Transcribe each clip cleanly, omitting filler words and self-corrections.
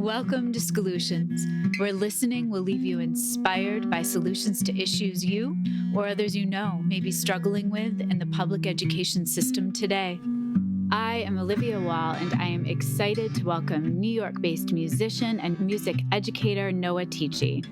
Welcome to Solutions, where listening will leave you inspired by solutions to issues you or others you know may be struggling with in the public education system today. I am Olivia Wall, and I am excited to welcome New York based musician and music educator Noah Tichy.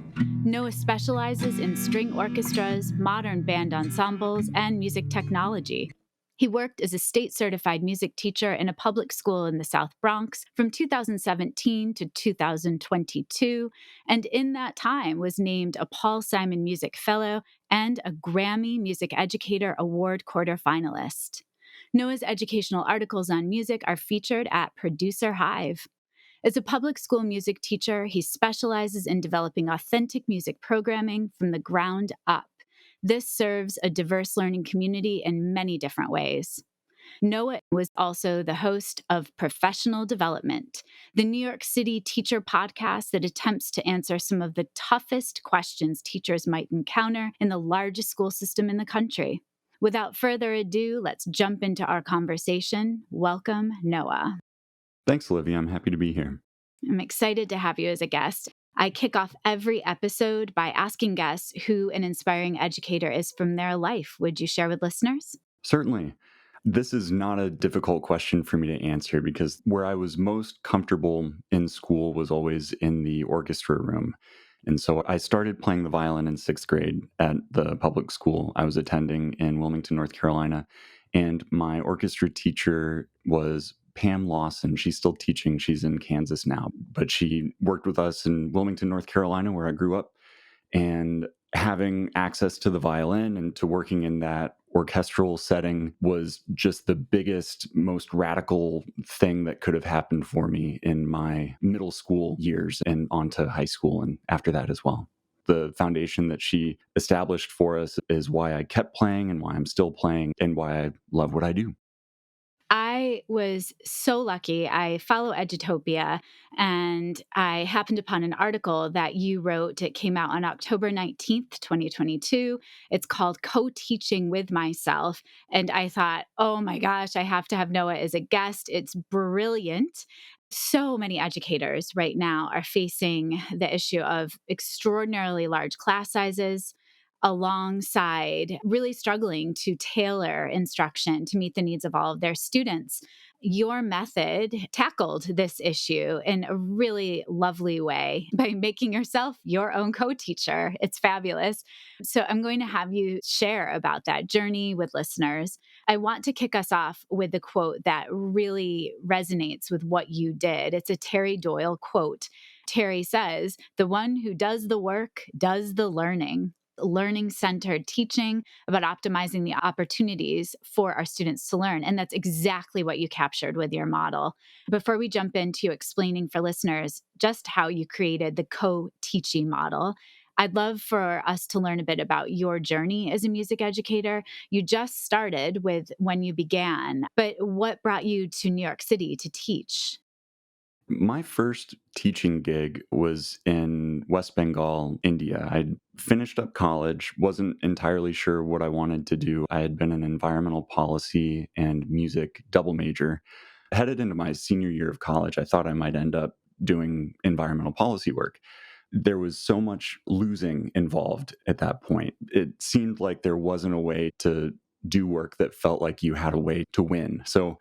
Noah specializes in string orchestras, modern band ensembles, and music technology. He worked as a state-certified music teacher in a public school in the South Bronx from 2017 to 2022, and in that time was named a Paul Simon Music Fellow and a Grammy Music Educator Award quarterfinalist. Noah's educational articles on music are featured at Producer Hive. As a public school music teacher, he specializes in developing authentic music programming from the ground up. This serves a diverse learning community in many different ways. Noah was also the host of Professional Development, the New York City teacher podcast that attempts to answer some of the toughest questions teachers might encounter in the largest school system in the country. Without further ado, let's jump into our conversation. Welcome, Noah. Thanks, Olivia. I'm happy to be here. I'm excited to have you as a guest. I kick off every episode by asking guests who an inspiring educator is from their life. Would you share with listeners? Certainly. This is not a difficult question for me to answer because where I was most comfortable in school was always in the orchestra room. And so I started playing the violin in sixth grade at the public school I was attending in Wilmington, North Carolina. And my orchestra teacher was Pam Lawson. She's still teaching. She's in Kansas now, but she worked with us in Wilmington, North Carolina, where I grew up. And having access to the violin and to working in that orchestral setting was just the biggest, most radical thing that could have happened for me in my middle school years and onto high school and after that as well. The foundation that she established for us is why I kept playing and why I'm still playing and why I love what I do. I was so lucky. I follow Edutopia, and I happened upon an article that you wrote. It came out on October 19th, 2022. It's called Co-Teaching with Myself. And I thought, oh my gosh, I have to have Noah as a guest. It's brilliant. So many educators right now are facing the issue of extraordinarily large class sizes, alongside really struggling to tailor instruction to meet the needs of all of their students. Your method tackled this issue in a really lovely way by making yourself your own co teacher. It's fabulous. So, I'm going to have you share about that journey with listeners. I want to kick us off with a quote that really resonates with what you did. It's a Terry Doyle quote. Terry says, "The one who does the work does the learning." Learning centered teaching, about optimizing the opportunities for our students to learn. And that's exactly what you captured with your model. Before we jump into explaining for listeners just how you created the co teaching model, I'd love for us to learn a bit about your journey as a music educator. You just started with when you began, but what brought you to New York City to teach? My first teaching gig was in West Bengal, India. I'd finished up college, wasn't entirely sure what I wanted to do. I had been an environmental policy and music double major. Headed into my senior year of college, I thought I might end up doing environmental policy work. There was so much losing involved at that point. It seemed like there wasn't a way to do work that felt like you had a way to win. So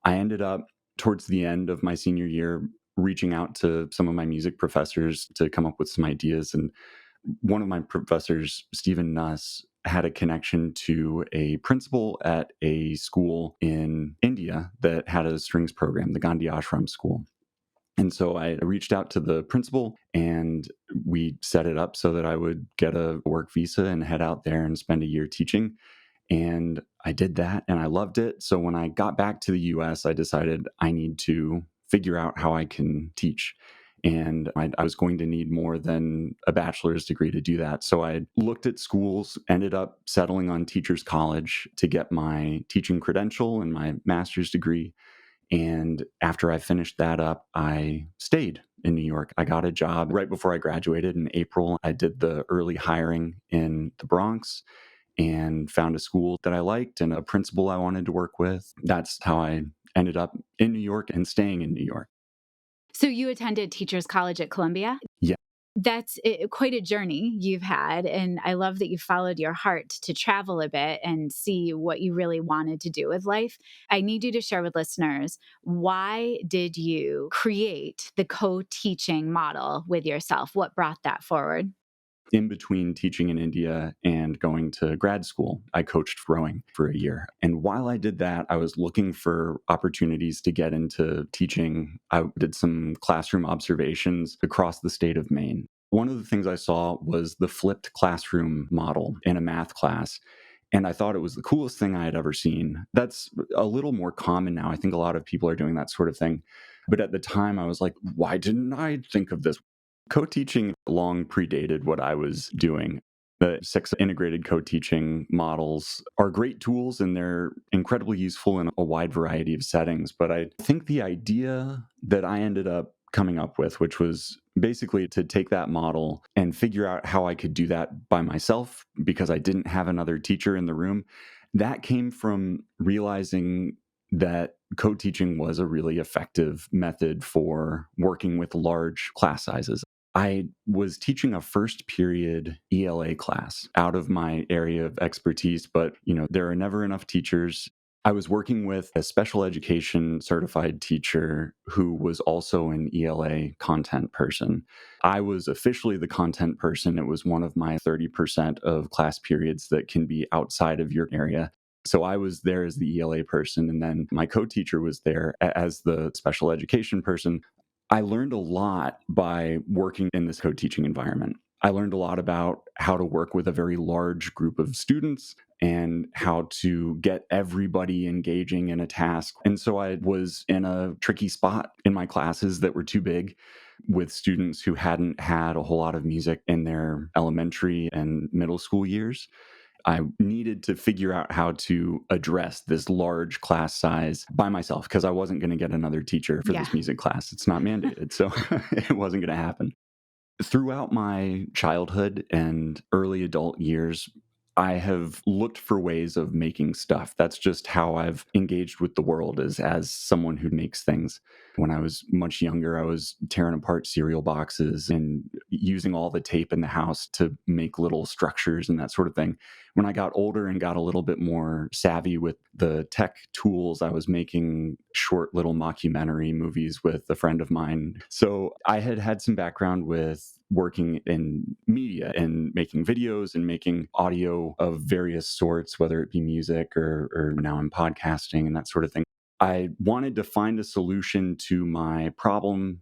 I ended up towards the end of my senior year reaching out to some of my music professors to come up with some ideas. And one of my professors, Stephen Nuss, had a connection to a principal at a school in India that had a strings program, the Gandhi Ashram School. And so I reached out to the principal and we set it up so that I would get a work visa and head out there and spend a year teaching. And I did that and I loved it. So when I got back to the US, I decided I need to figure out how I can teach. And I was going to need more than a bachelor's degree to do that. So I looked at schools, ended up settling on Teachers College to get my teaching credential and my master's degree. And after I finished that up, I stayed in New York. I got a job right before I graduated in April. I did the early hiring in the Bronx and found a school that I liked and a principal I wanted to work with. That's how I ended up in New York and staying in New York. So you attended Teachers College at Columbia? Yeah. That's quite a journey you've had. And I love that you followed your heart to travel a bit and see what you really wanted to do with life. I need you to share with listeners, why did you create the co teaching model with yourself? What brought that forward? In between teaching in India and going to grad school, I coached rowing for a year. And while I did that, I was looking for opportunities to get into teaching. I did some classroom observations across the state of Maine. One of the things I saw was the flipped classroom model in a math class. And I thought it was the coolest thing I had ever seen. That's a little more common now. I think a lot of people are doing that sort of thing. But at the time, I was like, why didn't I think of this? Co teaching long predated what I was doing. The six integrated co teaching models are great tools and they're incredibly useful in a wide variety of settings. But I think the idea that I ended up coming up with, which was basically to take that model and figure out how I could do that by myself because I didn't have another teacher in the room, that came from realizing that co teaching was a really effective method for working with large class sizes. I was teaching a first period ELA class out of my area of expertise, but there are never enough teachers. I was working with a special education certified teacher who was also an ELA content person. I was officially the content person. It was one of my 30% of class periods that can be outside of your area. So I was there as the ELA person, and then my co-teacher was there as the special education person. I learned a lot by working in this co-teaching environment. I learned a lot about how to work with a very large group of students and how to get everybody engaging in a task. And so I was in a tricky spot in my classes that were too big with students who hadn't had a whole lot of music in their elementary and middle school years. I needed to figure out how to address this large class size by myself because I wasn't going to get another teacher for Yeah. this music class. It's not mandated. So it wasn't going to happen. Throughout my childhood and early adult years, I have looked for ways of making stuff. That's just how I've engaged with the world as someone who makes things. When I was much younger, I was tearing apart cereal boxes and using all the tape in the house to make little structures and that sort of thing. When I got older and got a little bit more savvy with the tech tools, I was making short little mockumentary movies with a friend of mine. So I had had some background with working in media and making videos and making audio of various sorts, whether it be music or now I'm podcasting and that sort of thing. I wanted to find a solution to my problem.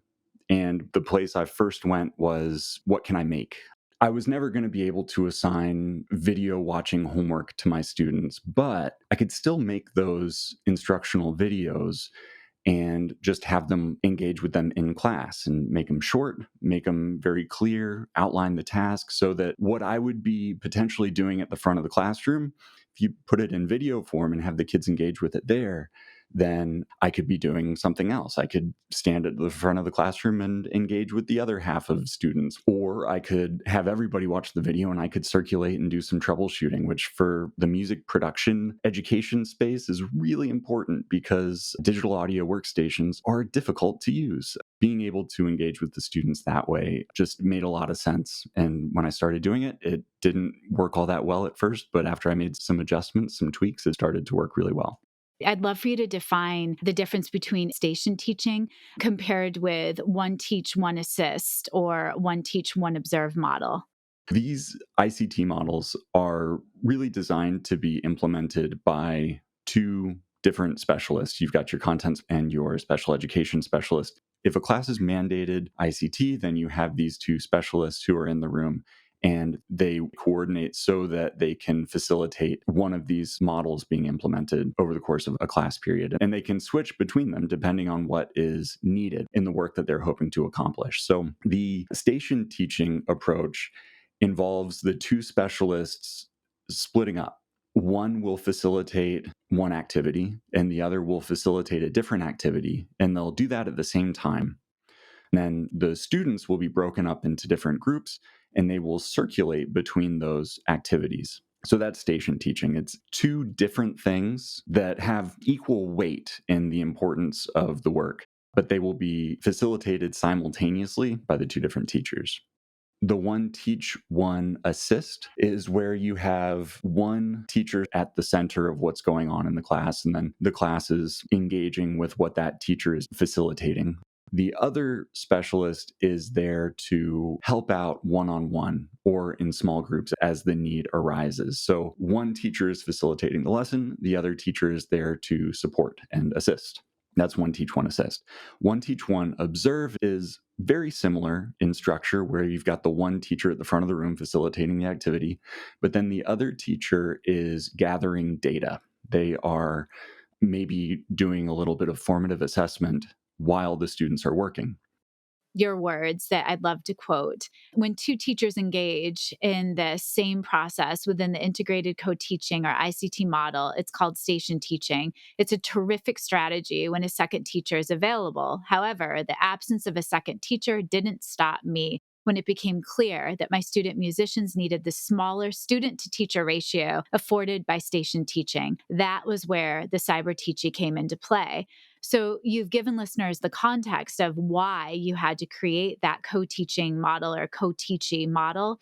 And the place I first went was, what can I make? I was never going to be able to assign video watching homework to my students, but I could still make those instructional videos and just have them engage with them in class and make them short, make them very clear, outline the task so that what I would be potentially doing at the front of the classroom, if you put it in video form and have the kids engage with it there, then I could be doing something else. I could stand at the front of the classroom and engage with the other half of students, or I could have everybody watch the video and I could circulate and do some troubleshooting, which for the music production education space is really important because digital audio workstations are difficult to use. Being able to engage with the students that way just made a lot of sense. And when I started doing it, it didn't work all that well at first, but after I made some adjustments, some tweaks, it started to work really well. I'd love for you to define the difference between station teaching compared with one teach, one assist, or one teach, one observe model. These ICT models are really designed to be implemented by two different specialists. You've got your content and your special education specialist. If a class is mandated ICT, then you have these two specialists who are in the room and they coordinate so that they can facilitate one of these models being implemented over the course of a class period. And they can switch between them depending on what is needed in the work that they're hoping to accomplish. So the station teaching approach involves the two specialists splitting up. One will facilitate one activity and the other will facilitate a different activity, and they'll do that at the same time. And then the students will be broken up into different groups and they will circulate between those activities. So that's station teaching. It's two different things that have equal weight in the importance of the work. but they will be facilitated simultaneously by the two different teachers. The one teach, one assist is where you have one teacher at the center of what's going on in the class, and then the class is engaging with what that teacher is facilitating. The other specialist is there to help out one on one or in small groups as the need arises. So one teacher is facilitating the lesson, the other teacher is there to support and assist. That's one teach, one assist. One teach, one observe is very similar in structure, where you've got the one teacher at the front of the room facilitating the activity, but then the other teacher is gathering data. They are maybe doing a little bit of formative assessment while the students are working. Your words that I'd love to quote. When two teachers engage in the same process within the integrated co teaching or ICT model, it's called station teaching. It's a terrific strategy when a second teacher is available. However, the absence of a second teacher didn't stop me when it became clear that my student musicians needed the smaller student to teacher ratio afforded by station teaching. That was where the Cyber Teachie came into play. So you've given listeners the context of why you had to create that co-teaching model or co-teaching model.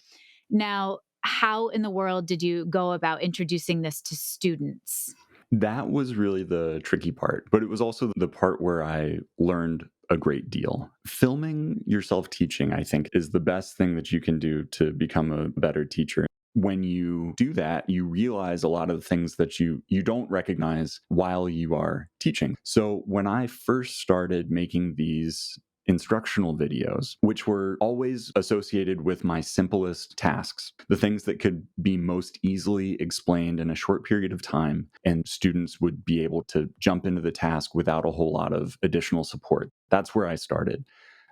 Now, how in the world did you go about introducing this to students? That was really the tricky part, but it was also the part where I learned a great deal. Filming yourself teaching, I think, is the best thing that you can do to become a better teacher. When you do that, you realize a lot of the things that you don't recognize while you are teaching. So when I first started making these instructional videos, which were always associated with my simplest tasks, the things that could be most easily explained in a short period of time, and students would be able to jump into the task without a whole lot of additional support. That's where I started.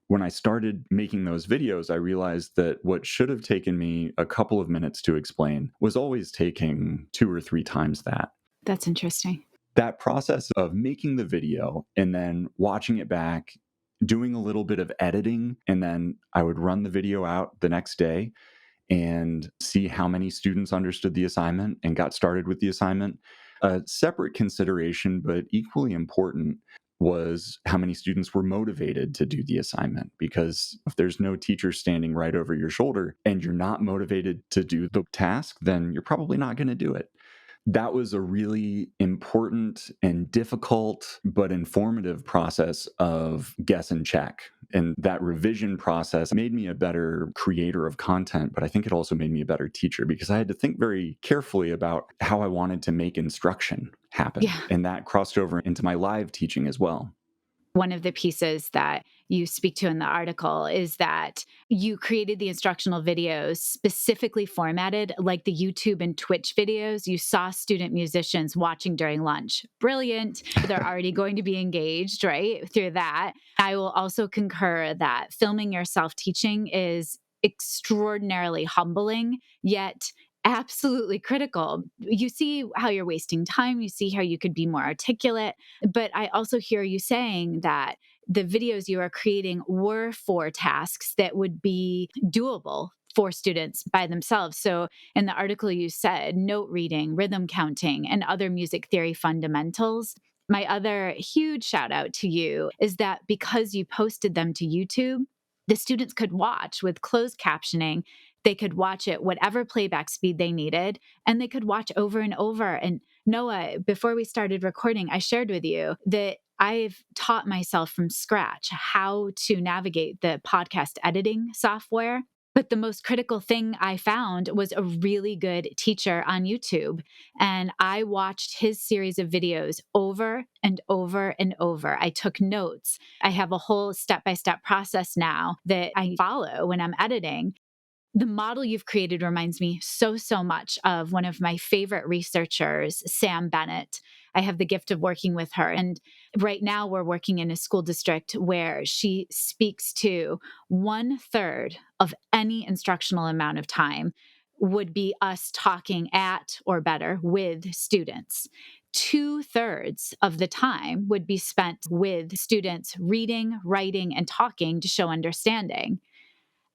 When I started making those videos, I realized that what should have taken me a couple of minutes to explain was always taking 2 or 3 times that. That's interesting. That process of making the video and then watching it back, doing a little bit of editing, and then I would run the video out the next day and see how many students understood the assignment and got started with the assignment. A separate consideration, but equally important, was how many students were motivated to do the assignment. Because if there's no teacher standing right over your shoulder and you're not motivated to do the task, then you're probably not going to do it. That was a really important and difficult but informative process of guess and check. And that revision process made me a better creator of content, but I think it also made me a better teacher because I had to think very carefully about how I wanted to make instruction happen. Yeah. And that crossed over into my live teaching as well. One of the pieces that you speak to in the article is that you created the instructional videos specifically formatted like the YouTube and Twitch videos you saw student musicians watching during lunch. Brilliant. They're already going to be engaged, right, through that. I will also concur that filming yourself teaching is extraordinarily humbling, yet absolutely critical. You see how you're wasting time, you see how you could be more articulate, but I also hear you saying that the videos you are creating were for tasks that would be doable for students by themselves. So in the article, you said note reading, rhythm counting, and other music theory fundamentals. My other huge shout out to you is that because you posted them to YouTube, the students could watch with closed captioning. They could watch it whatever playback speed they needed, and they could watch over and over. And Noah, before we started recording, I shared with you that I've taught myself from scratch how to navigate the podcast editing software. But the most critical thing I found was a really good teacher on YouTube. And I watched his series of videos over and over and over. I took notes. I have a whole step by step process now that I follow when I'm editing. The model you've created reminds me so much of one of my favorite researchers, Sam Bennett. I have the gift of working with her. And right now, we're working in a school district where she speaks to 1/3 of any instructional amount of time would be us talking at or better with students. 2/3 of the time would be spent with students reading, writing, and talking to show understanding.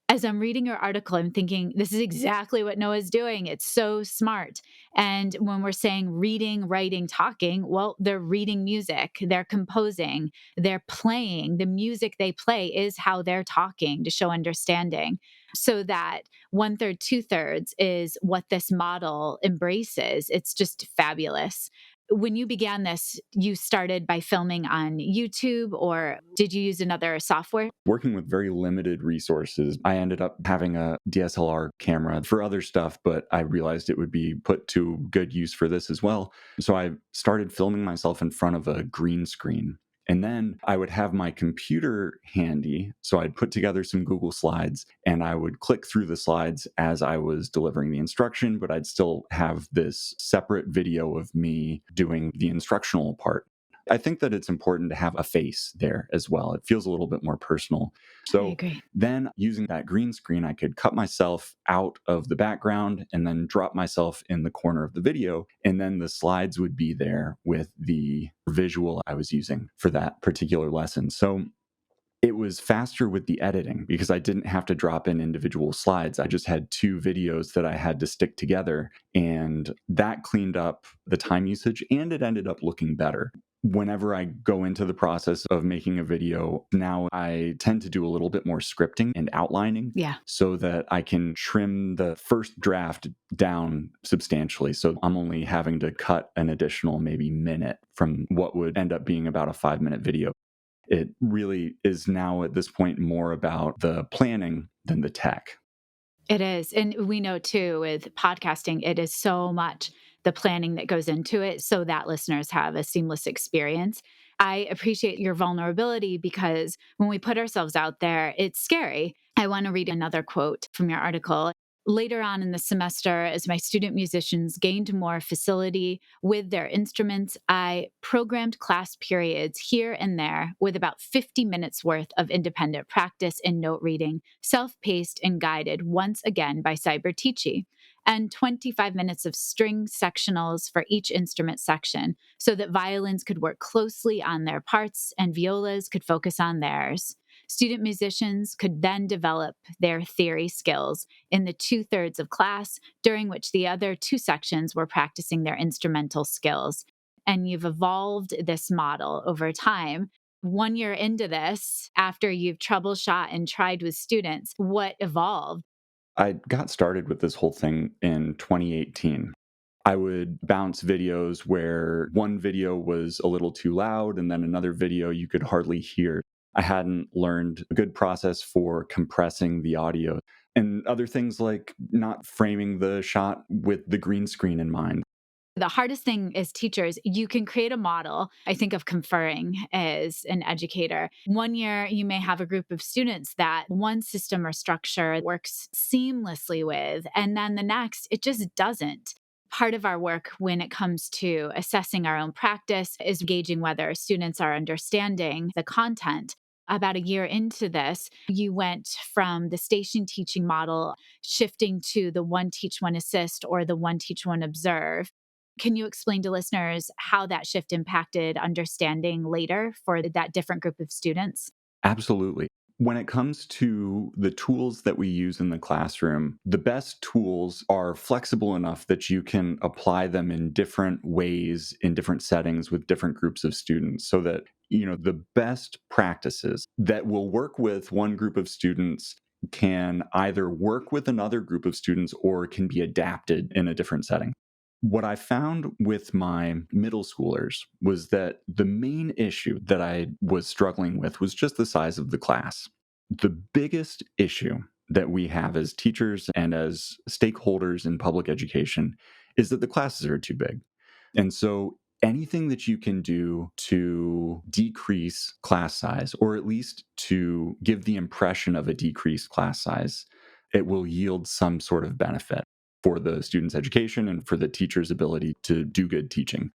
As I'm reading your article, I'm thinking, this is exactly what Noah's doing. It's so smart. And when we're saying reading, writing, talking, well, they're reading music, they're composing, they're playing. The music they play is how they're talking to show understanding. So that one third, two thirds is what this model embraces. It's just fabulous. When you began this, you started by filming on YouTube, or did you use another software? Working with very limited resources, I ended up having a DSLR camera for other stuff, but I realized it would be put to good use for this as well. So I started filming myself in front of a green screen. And then I would have my computer handy. So I'd put together some Google Slides and I would click through the slides as I was delivering the instruction, but I'd still have this separate video of me doing the instructional part. I think that it's important to have a face there as well. It feels a little bit more personal. I So agree. then using that green screen, I could cut myself out of the background and then drop myself in the corner of the video. And then the slides would be there with the visual I was using for that particular lesson. So it was faster with the editing because I didn't have to drop in individual slides. I just had two videos that I had to stick together, and that cleaned up the time usage and it ended up looking better. Whenever I go into the process of making a video, now I tend to do a little bit more scripting and outlining Yeah. so that I can trim the first draft down substantially. So I'm only having to cut an additional maybe minute from what would end up being about a 5-minute video. It really is now at this point more about the planning than the tech. It is. And we know too with podcasting, it is so much the planning that goes into it so that listeners have a seamless experience. I appreciate your vulnerability because when we put ourselves out there, it's scary. I want to read another quote from your article. Later on in the semester, as my student musicians gained more facility with their instruments, I programmed class periods here and there with about 50 minutes worth of independent practice and note reading, self paced and guided once again by Cyber Teachy, and 25 minutes of string sectionals for each instrument section so that violins could work closely on their parts and violas could focus on theirs. Student musicians could then develop their theory skills in the two-thirds of class, during which the other two sections were practicing their instrumental skills. And you've evolved this model over time. 1 year into this, after you've troubleshot and tried with students, what evolved? I got started with this whole thing in 2018. I would bounce videos where one video was a little too loud and then another video you could hardly hear. I hadn't learned a good process for compressing the audio and other things like not framing the shot with the green screen in mind. The hardest thing as teachers, you can create a model. I think of conferring as an educator. 1 year, you may have a group of students that one system or structure works seamlessly with, and then the next, it just doesn't. Part of our work when it comes to assessing our own practice is gauging whether students are understanding the content. About a year into this, you went from the station teaching model, shifting to the one teach, one assist, or the one teach, one observe. Can you explain to listeners how that shift impacted understanding later for that different group of students? Absolutely. When it comes to the tools that we use in the classroom, the best tools are flexible enough that you can apply them in different ways, in different settings with different groups of students so that, the best practices that will work with one group of students can either work with another group of students or can be adapted in a different setting. What I found with my middle schoolers was that the main issue that I was struggling with was just the size of the class. The biggest issue that we have as teachers and as stakeholders in public education is that the classes are too big. And so anything that you can do to decrease class size, or at least to give the impression of a decreased class size, it will yield some sort of benefit for the student's education and for the teacher's ability to do good teaching.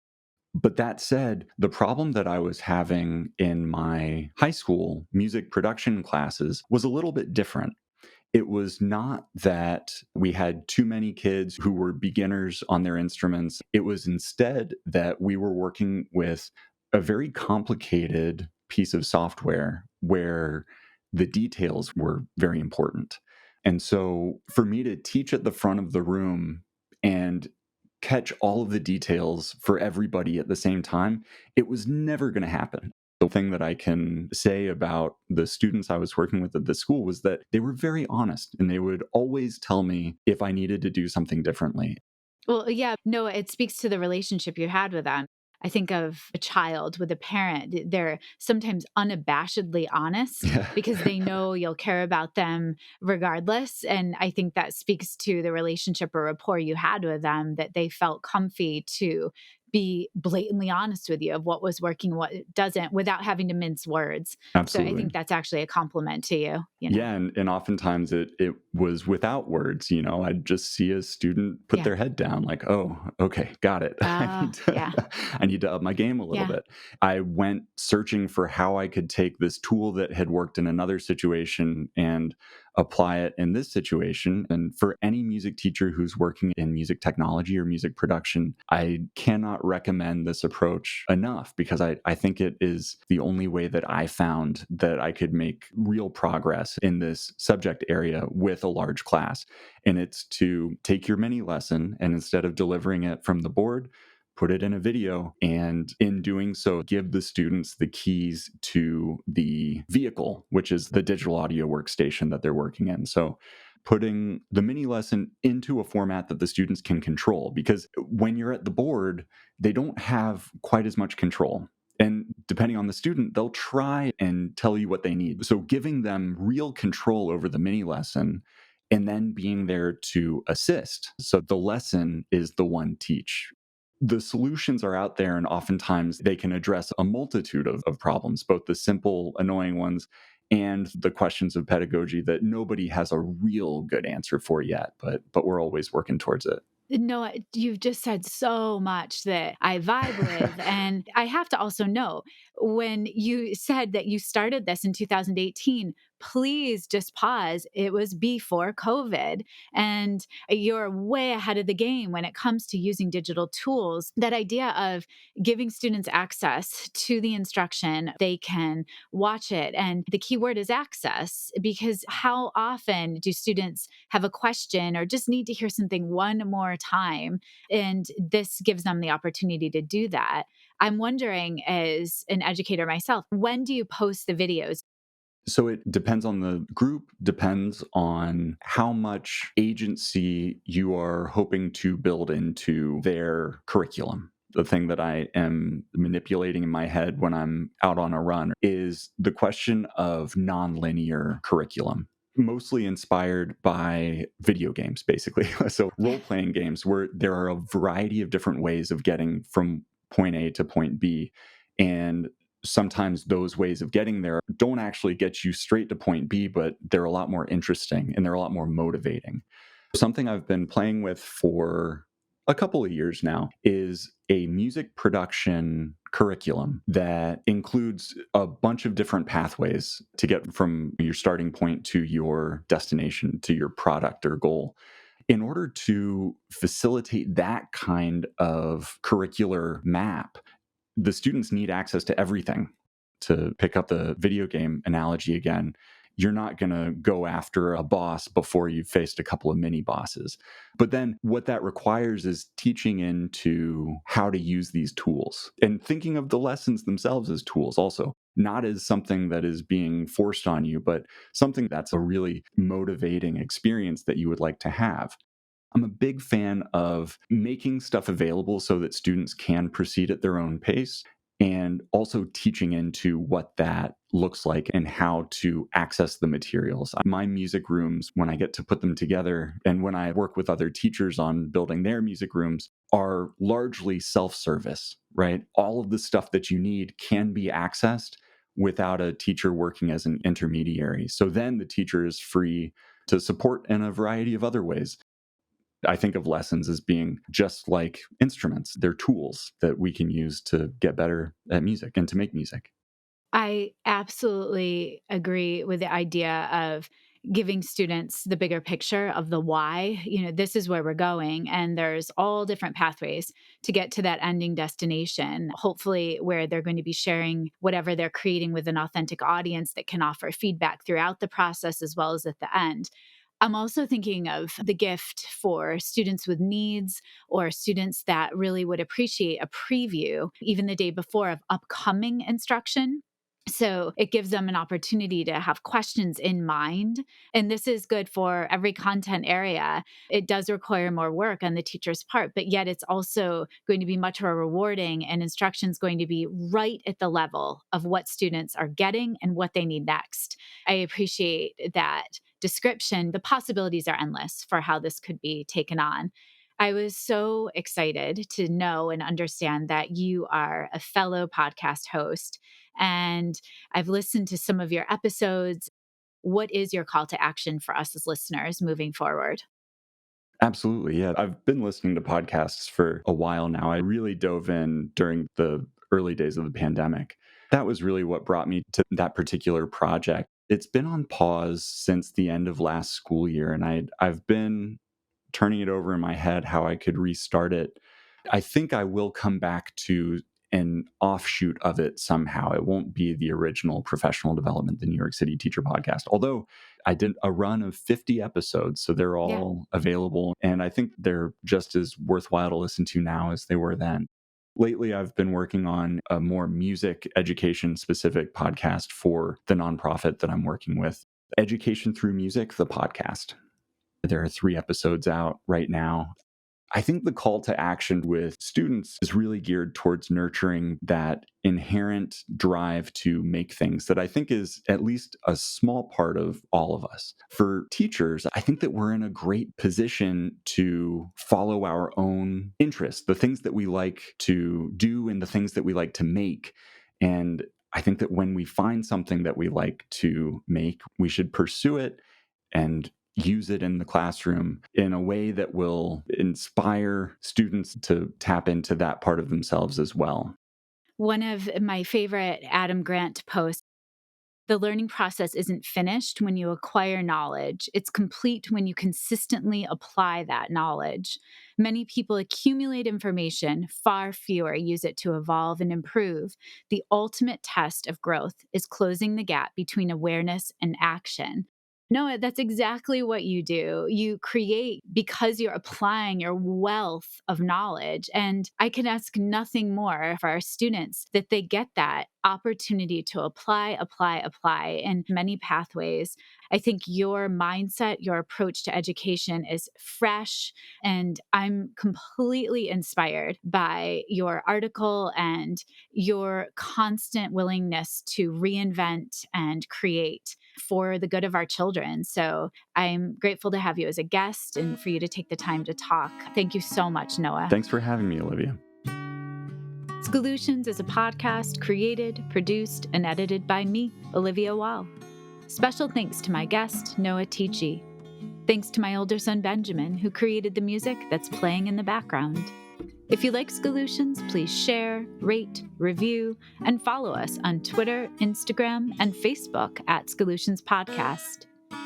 But that said, the problem that I was having in my high school music production classes was a little bit different. It was not that we had too many kids who were beginners on their instruments. It was instead that we were working with a very complicated piece of software where the details were very important. And so for me to teach at the front of the room and catch all of the details for everybody at the same time, it was never going to happen. The thing that I can say about the students I was working with at the school was that they were very honest and they would always tell me if I needed to do something differently. Well, yeah, no, it speaks to the relationship you had with them. I think of a child with a parent. They're sometimes unabashedly honest Yeah. because they know you'll care about them regardless. And I think that speaks to the relationship or rapport you had with them, that they felt comfy to be blatantly honest with you of what was working, what doesn't, without having to mince words. So I Absolutely. think that's actually a compliment to you, you know? Yeah, and oftentimes it was without words, you know, I'd just see a student put Yeah. their head down like, "Oh, okay, got it. Yeah. I need to up my game a little Yeah. bit." I went searching for how I could take this tool that had worked in another situation and apply it in this situation. And for any music teacher who's working in music technology or music production, I cannot recommend this approach enough because I think it is the only way that I found that I could make real progress in this subject area with a large class. And it's to take your mini lesson and instead of delivering it from the board, put it in a video, and in doing so, give the students the keys to the vehicle, which is the digital audio workstation that they're working in. So, putting the mini lesson into a format that the students can control, because when you're at the board, they don't have quite as much control. And depending on the student, they'll try and tell you what they need. So, giving them real control over the mini lesson and then being there to assist. So, the lesson is the one teach. The solutions are out there, and oftentimes they can address a multitude of problems, both the simple, annoying ones and the questions of pedagogy that nobody has a real good answer for yet, but we're always working towards it. No, you've just said so much that I vibe with. And I have to also know, when you said that you started this in 2018, please just pause. It was before COVID, and you're way ahead of the game when it comes to using digital tools. That idea of giving students access to the instruction, they can watch it. And the key word is access, because how often do students have a question or just need to hear something one more time? And this gives them the opportunity to do that. I'm wondering, as an educator myself, when do you post the videos? So it depends on the group, depends on how much agency you are hoping to build into their curriculum. The thing that I am manipulating in my head when I'm out on a run is the question of nonlinear curriculum, mostly inspired by video games, basically. So role playing games where there are a variety of different ways of getting from point A to point B. And sometimes those ways of getting there don't actually get you straight to point B, but they're a lot more interesting and they're a lot more motivating. Something I've been playing with for a couple of years now is a music production curriculum that includes a bunch of different pathways to get from your starting point to your destination, to your product or goal. In order to facilitate that kind of curricular map, the students need access to everything. To pick up the video game analogy again, you're not going to go after a boss before you've faced a couple of mini bosses. But then what that requires is teaching into how to use these tools and thinking of the lessons themselves as tools also, not as something that is being forced on you, but something that's a really motivating experience that you would like to have. I'm a big fan of making stuff available so that students can proceed at their own pace and also teaching into what that looks like and how to access the materials. My music rooms, when I get to put them together and when I work with other teachers on building their music rooms, are largely self service, right? All of the stuff that you need can be accessed without a teacher working as an intermediary. So then the teacher is free to support in a variety of other ways. I think of lessons as being just like instruments. They're tools that we can use to get better at music and to make music. I absolutely agree with the idea of giving students the bigger picture of the why. You know, this is where we're going, and there's all different pathways to get to that ending destination, hopefully, where they're going to be sharing whatever they're creating with an authentic audience that can offer feedback throughout the process as well as at the end. I'm also thinking of the gift for students with needs or students that really would appreciate a preview, even the day before, of upcoming instruction. So it gives them an opportunity to have questions in mind. And this is good for every content area. It does require more work on the teacher's part, but yet it's also going to be much more rewarding, and instruction is going to be right at the level of what students are getting and what they need next. I appreciate that description. The possibilities are endless for how this could be taken on. I was so excited to know and understand that you are a fellow podcast host, and I've listened to some of your episodes. What is your call to action for us as listeners moving forward? Absolutely. Yeah. I've been listening to podcasts for a while now. I really dove in during the early days of the pandemic. That was really what brought me to that particular project. It's been on pause since the end of last school year, and I've been turning it over in my head how I could restart it. I think I will come back to an offshoot of it somehow. It won't be the original Professional Development, the New York City Teacher Podcast, although I did a run of 50 episodes, so they're Yeah. all available. And I think they're just as worthwhile to listen to now as they were then. Lately, I've been working on a more music education specific podcast for the nonprofit that I'm working with, Education Through Music, the podcast. There are 3 episodes out right now. I think the call to action with students is really geared towards nurturing that inherent drive to make things that I think is at least a small part of all of us. For teachers, I think that we're in a great position to follow our own interests, the things that we like to do and the things that we like to make. And I think that when we find something that we like to make, we should pursue it and use it in the classroom in a way that will inspire students to tap into that part of themselves as well. One of my favorite Adam Grant posts: the learning process isn't finished when you acquire knowledge. It's complete when you consistently apply that knowledge. Many people accumulate information, far fewer use it to evolve and improve. The ultimate test of growth is closing the gap between awareness and action. No, that's exactly what you do. You create because you're applying your wealth of knowledge. And I can ask nothing more for our students, that they get that opportunity to apply in many pathways. I think your mindset, your approach to education is fresh, and I'm completely inspired by your article and your constant willingness to reinvent and create for the good of our children. So I'm grateful to have you as a guest and for you to take the time to talk. Thank you so much, Noah. Thanks for having me, Olivia. Scholutions is a podcast created, produced, and edited by me, Olivia Wall. Special thanks to my guest, Noah Tichy. Thanks to my older son, Benjamin, who created the music that's playing in the background. If you like Scholutions, please share, rate, review, and follow us on Twitter, Instagram, and Facebook at Scholutions Podcast.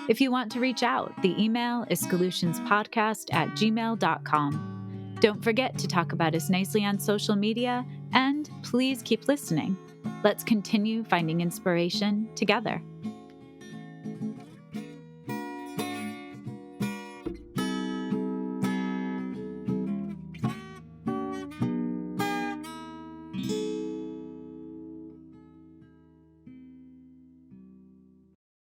If you want to reach out, the email is scholutionspodcast@gmail.com. Don't forget to talk about us nicely on social media, and please keep listening. Let's continue finding inspiration together.